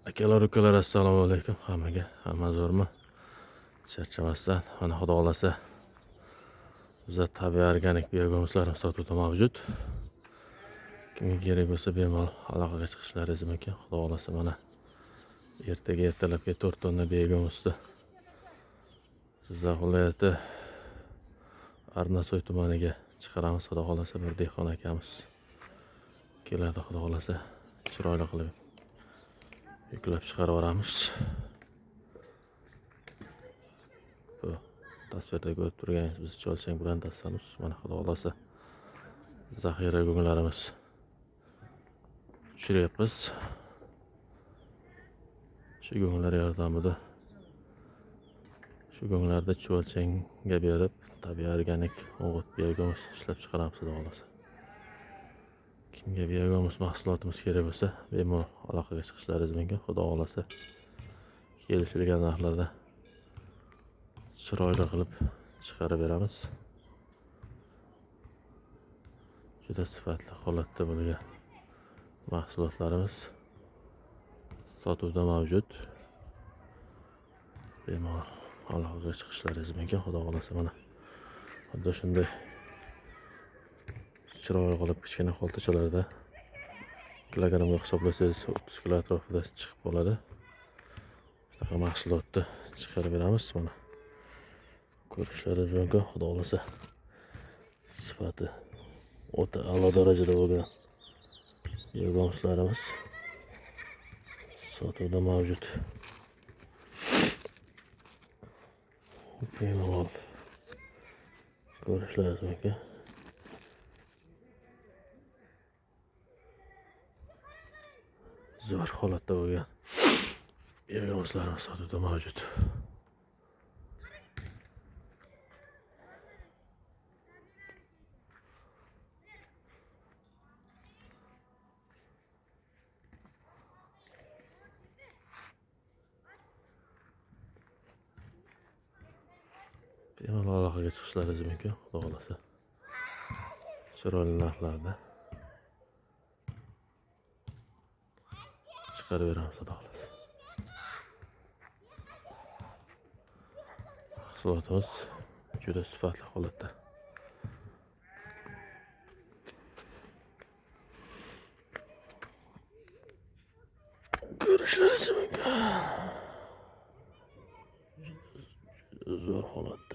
Akalar ukalar, assalomu alaykum hammaga. Hamma zo'rmi? Charchamasdan, mana xudo xolasa bizda tabiiy organik biogo'mishlarimiz sotuvda mavjud. Kimga kerak bo'lsa bemalol aloqaga chiqishlaringiz mumkin. Xudo xolasa mana ertalabga 4 tonna biogo'mishni Jizzax viloyati Arnasoy tumaniga chiqaramiz. Xudo xolasa bir dehqon akamiz keladi. Xudo xolasa chiroyli qilib yuklab chiqarib yuboramiz. Bu tasvirda ko'rib turganingiz biz Cholchang bilan dastlamiz. Mana xudo xolasa zaxira go'nglarimiz tushiryapmiz. Shu go'nglar yordamida shu go'nglarda Cholchangga berib tabiiy organik o'g'it biogo'mish ishlab chiqaramiz xudo xolasa. Kimga biogo'mish mahsulotimiz kerak bo'lsa bemalol aloqaga chiqishlaringiz mumkin. Xudo xolasa kelishilgan narxlarda chiroyli qilib chiqarib beramiz. Juda sifatli holatda bo'lgan mahsulotlarimiz sotuvda mavjud. Bemalol aloqaga chiqishlaringiz mumkin. Xudo xolasa mana xuddi shunday chiroyli qilib kichkina xaltachalarda kilogramga hisoblasangiz 30 kilo atrofida chiqib qoladi. Shunaqa mahsulotni chiqarib beramiz. Mana ko'rishlaringiz mumkin. Xudo xolasa sifati o'ta a'lo darajada bo'lgan biogo'mishlarimiz sotuvda mavjud. Bemalol ko'rishlaringiz mumkin. Zo'r holatda bo'lgan biogo'mishlarimiz sotuvda mavjud. Bemalol aloqaga chiqishlaringiz mumkin. Xudo xolasa chiroyli narxlarda chiqarib beramiz. Xudo xolasa mahsulotimiz juda sifatli holatda. Ko'rishlaringiz mumkin. Juda zo'r holat.